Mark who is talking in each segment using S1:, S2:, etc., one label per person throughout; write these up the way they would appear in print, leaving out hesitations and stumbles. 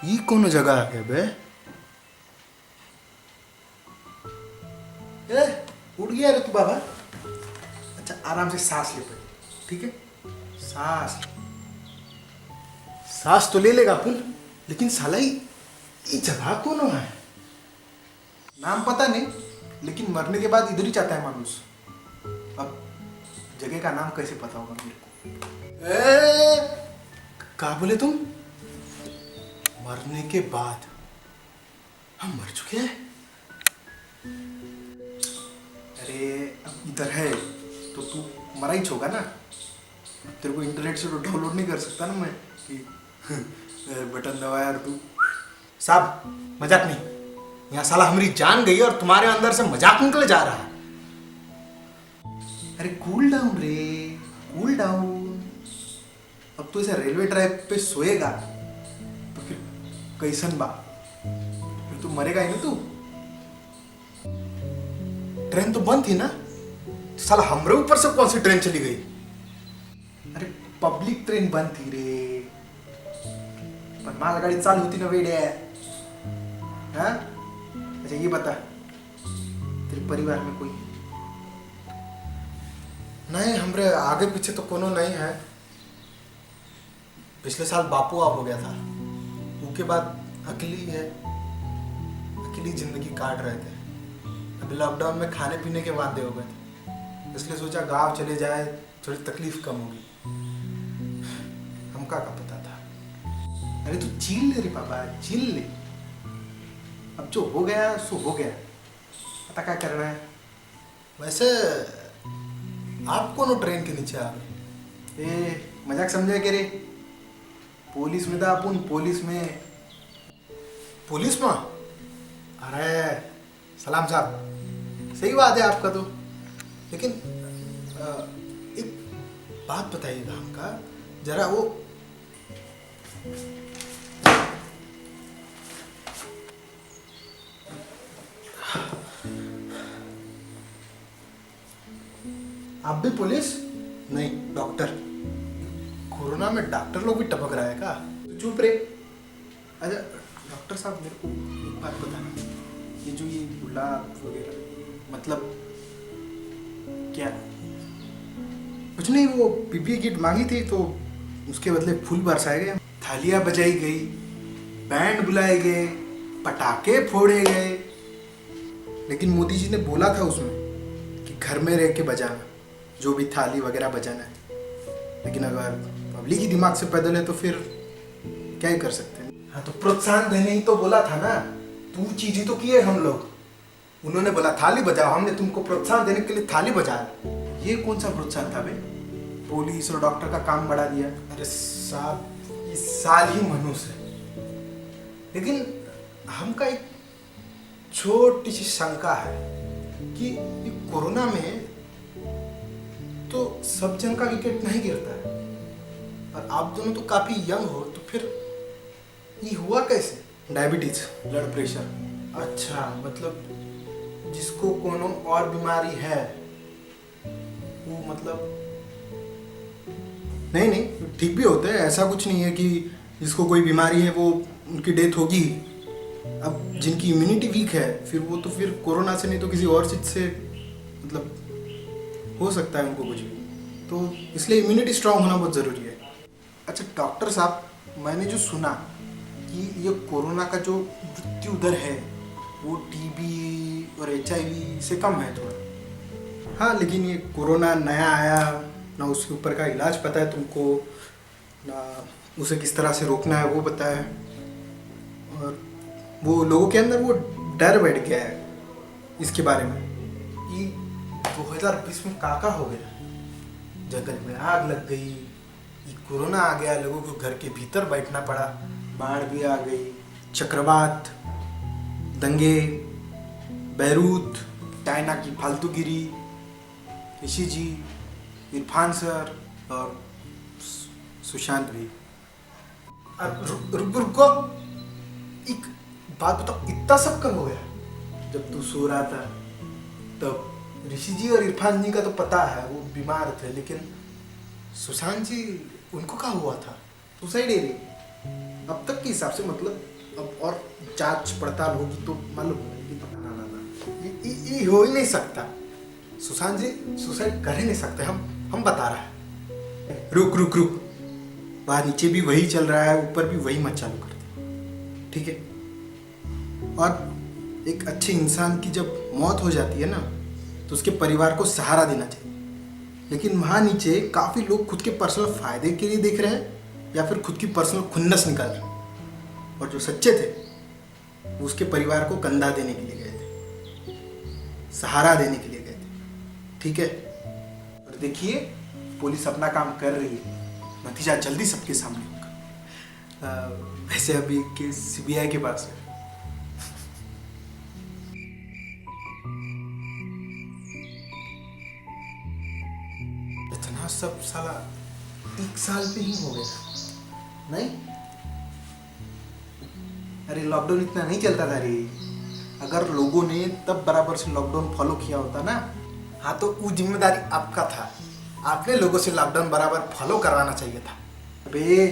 S1: ये कौन जगह है बे? ए, उठ गया रे तू बाबा। अच्छा आराम से सांस ले पहले, ठीक है? सांस सांस तो ले लेगा अपन, लेकिन साला ये जगह कौन है? नाम पता नहीं, लेकिन मरने के बाद इधर ही जाता है मानुस। अब जगह का नाम कैसे पता होगा मेरे को? कहा बोले तुम? मरने के बाद? हम मर चुके हैं? अरे अब इधर है तो तू मरा ही होगा ना। तेरे को इंटरनेट से तो डाउनलोड नहीं कर सकता ना मैं कि बटन दबाया और तू। साहब मजाक नहीं, यहाँ साला हमारी जान गई और तुम्हारे अंदर से मजाक निकल जा रहा है। अरे कूल डाउन रे, कूल डाउन। अब तो ऐसा रेलवे ट्रैक पे सोएगा तो फिर कैसन बा? फिर तू मरेगा ही ना तू। ट्रेन तो बंद थी ना, तो साला हमरे ऊपर से कौन सी ट्रेन चली गई? अरे पब्लिक ट्रेन बंद थी रे, पर मालगाड़ी चालू होती ना वेड़े। हाँ अच्छा ये बता, तेरे परिवार में कोई? नहीं, हमरे आगे पीछे तो कोनो नहीं है। पिछले साल बापू आप हो गया था, उसके बाद अकेली है, अकेली जिंदगी काट रहे थे। अभी लॉकडाउन में खाने पीने के वादे हो गए थे, इसलिए सोचा गांव चले जाए, थोड़ी तकलीफ कम होगी। हमका का पता था। अरे तू चिल ले रे पापा, चिल ले। अब जो हो गया सो हो गया, पता क्या करना है। वैसे आप कौन ट्रेन के नीचे आ गए? ए मजाक समझे के रे? पुलिस में था अपन, पुलिस में। पुलिस में? अरे सलाम साहब, सही बात है आपका तो, लेकिन एक बात बताइएगा हमका जरा। वो आप भी पुलिस? नहीं डॉक्टर। कोरोना में डॉक्टर लोग भी टपक रहा है का? चुप रे। अच्छा डॉक्टर साहब मेरे को एक बात बताना, ये जो ये गुलाब वगैरह मतलब क्या? कुछ नहीं, वो पीपीई किट मांगी थी तो उसके बदले फूल बरसाए गए, थालियां बजाई गई, बैंड बुलाए गए, पटाखे फोड़े गए। लेकिन मोदी जी ने बोला था उसमें कि घर में रह के बजाना, जो भी थाली वगैरह बजाना है। लेकिन अगर पब्लिक ही दिमाग से पैदल है तो फिर क्या ही कर सकते हैं। हाँ तो प्रोत्साहन देने ही तो बोला था ना, तू चीजें तो किए हम लोग। उन्होंने बोला थाली बजाओ, हमने तुमको प्रोत्साहन देने के लिए थाली बजाया। ये कौन सा प्रोत्साहन था बे? पुलिस और डॉक्टर का काम बढ़ा दिया। अरे साहब इस साल ही मनुष्य है। लेकिन हमका एक छोटी सी शंका है कि ये कोरोना में तो सब जन का विकेट नहीं गिरता है, और आप दोनों तो काफी यंग हो, तो फिर ये हुआ कैसे? Diabetes, blood pressure. अच्छा मतलब जिसको कोनो और बीमारी है वो मतलब नहीं नहीं ठीक भी होते हैं, ऐसा कुछ नहीं है कि जिसको कोई बीमारी है वो उनकी डेथ होगी। अब जिनकी इम्यूनिटी वीक है फिर वो तो फिर कोरोना से नहीं तो किसी और चीज से मतलब हो सकता है उनको कुछ भी, तो इसलिए इम्यूनिटी स्ट्रांग होना बहुत ज़रूरी है। अच्छा डॉक्टर साहब, मैंने जो सुना कि ये कोरोना का जो मृत्यु दर है वो टीबी और एचआईवी से कम है थोड़ा। हाँ लेकिन ये कोरोना नया आया ना, उसके ऊपर का इलाज पता है तुमको ना, उसे किस तरह से रोकना है वो पता है, और वो लोगों के अंदर वो डर बैठ गया है इसके बारे में। ये 2020 में काका हो गया, जंगल में आग लग गई, ये कोरोना आ गया, लोगों को घर के भीतर बैठना पड़ा, बाढ़ भी आ गई, चक्रवात, दंगे, बैरूत, चाइना की फालतूगिरी, ऋषि जी, इरफान सर और सुशांत भी। अब रुको, एक बात बताओ, इतना सब कब हो गया? जब तू सो रहा था तब ऋषि जी और इरफान जी का तो पता है वो बीमार थे, लेकिन सुशांत जी उनको क्या हुआ था? सुसाइड ही अब तक के हिसाब से मतलब अब और जांच पड़ताल होगी तो मालूम होगा कि ना ना ना ये हो ही नहीं सकता। सुशांत जी सुसाइड कर ही नहीं सकते। हम बता रहे हैं। रुक रुक रुक, वहाँ नीचे भी वही चल रहा है, ऊपर भी वही मत चालू कर दे, ठीक है? और एक अच्छे इंसान की जब मौत हो जाती है ना तो उसके परिवार को सहारा देना चाहिए। लेकिन वहाँ नीचे काफ़ी लोग खुद के पर्सनल फायदे के लिए देख रहे हैं या फिर खुद की पर्सनल खुन्नस निकाल रहे हैं। और जो सच्चे थे वो उसके परिवार को कंधा देने के लिए गए थे, सहारा देने के लिए गए थे, ठीक है? और देखिए पुलिस अपना काम कर रही है, नतीजा जल्दी सबके सामने होगा। वैसे अभी केस सीबीआई के पास है। इतना सब साला 1 साल पे ही हो गया नहीं? अरे लॉकडाउन इतना नहीं चलता था रे। अगर लोगों ने तब बराबर से लॉकडाउन फॉलो किया होता ना, हाँ तो वो जिम्मेदारी आपका था। आपने लोगों से लॉकडाउन बराबर फॉलो करवाना चाहिए था। अबे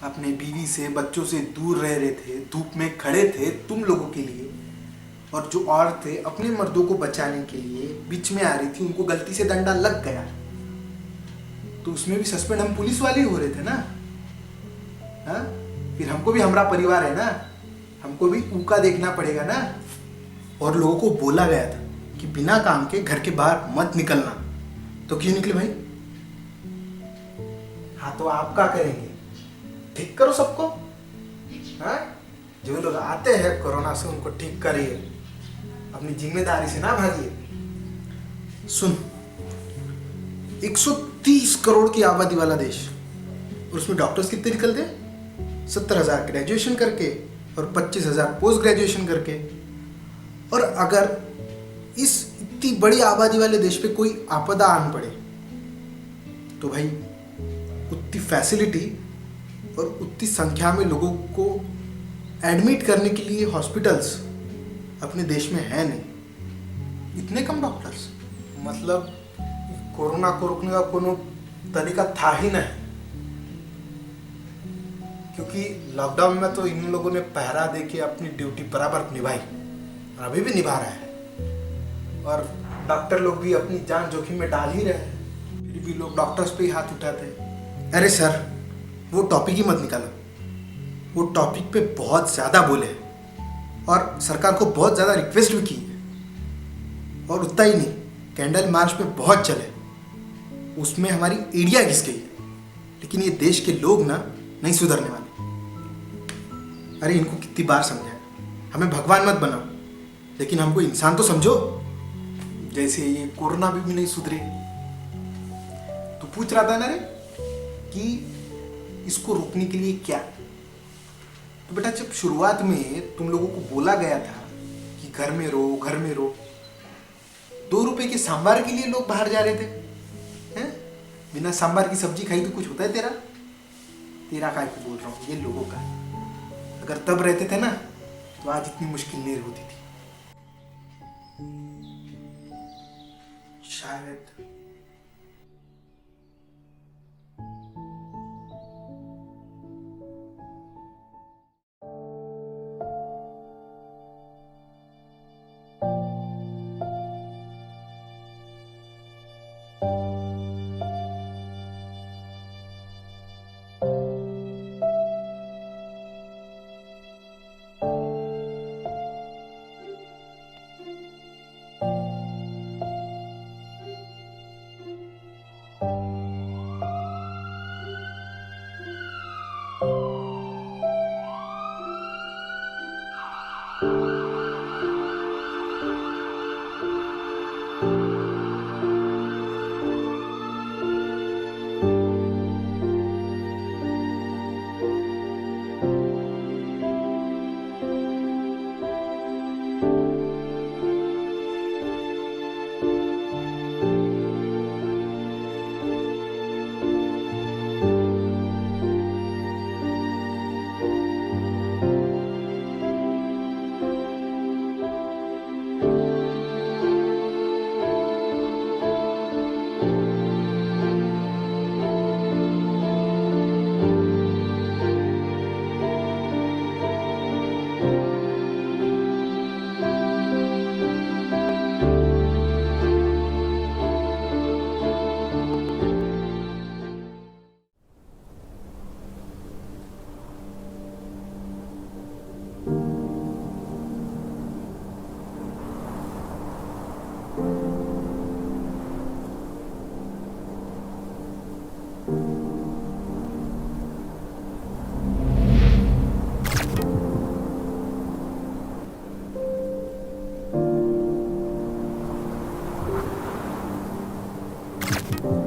S1: अपने बीवी से बच्चों से दूर रह रहे थे, धूप में खड़े थे तुम लोगों के लिए, और जो औरतें अपने मर्दों को बचाने के लिए बीच में आ रही थी उनको गलती से डंडा लग गया तो उसमें भी सस्पेंड हम पुलिस वाले ही हो रहे थे ना। हाँ फिर हमको भी हमारा परिवार है ना, हमको भी ऊका देखना पड़ेगा ना। और लोगों को बोला गया था कि बिना काम के घर के बाहर मत निकलना, तो क्यों निकले भाई? हाँ तो आप क्या करेंगे? ठीक करो सबको। हाँ जो लोग आते हैं कोरोना से उनको ठीक करिए, अपनी जिम्मेदारी से ना भागिए। सुन, 130 करोड़ की आबादी वाला देश, और उसमें डॉक्टर्स कितने निकलते हैं? 70,000 ग्रेजुएशन करके और 25,000 पोस्ट ग्रेजुएशन करके। और अगर इस इतनी बड़ी आबादी वाले देश पे कोई आपदा आन पड़े तो भाई उतनी फैसिलिटी और उतनी संख्या में लोगों को एडमिट करने के लिए हॉस्पिटल्स अपने देश में है नहीं। इतने कम डॉक्टर्स, मतलब कोरोना को रोकने का कोनो तरीका था ही नहीं। क्योंकि लॉकडाउन में तो इन लोगों ने पहरा दे के अपनी ड्यूटी बराबर निभाई और अभी भी निभा रहा है। और डॉक्टर लोग भी अपनी जान जोखिम में डाल ही रहे हैं, फिर भी लोग डॉक्टर्स पे ही हाथ उठाते हैं। अरे सर वो टॉपिक ही मत निकालो, वो टॉपिक पे बहुत ज़्यादा बोले हैं और सरकार को बहुत ज़्यादा रिक्वेस्ट भी की है। और उतना ही नहीं, कैंडल मार्च में बहुत चले, उसमें हमारी एड़िया घिस गई है। लेकिन ये देश के लोग ना नहीं सुधरने वाले। अरे इनको कितनी बार समझाया, हमें भगवान मत बनाओ, लेकिन हमको इंसान तो समझो। जैसे ये कोरोना भी नहीं सुधरे। तो पूछ रहा था ना रे कि इसको रोकने के लिए क्या? तो बेटा जब शुरुआत में तुम लोगों को बोला गया था कि घर में रहो घर में रहो, 2 रुपए के सांबार के लिए लोग बाहर जा रहे थे। हैं? बिना सांबार की सब्जी खाई तो कुछ होता है तेरा? तेरा काय को बोल रहा हूँ, ये लोगों का। अगर तब रहते थे ना तो आज इतनी मुश्किल नहीं होती थी शायद। है।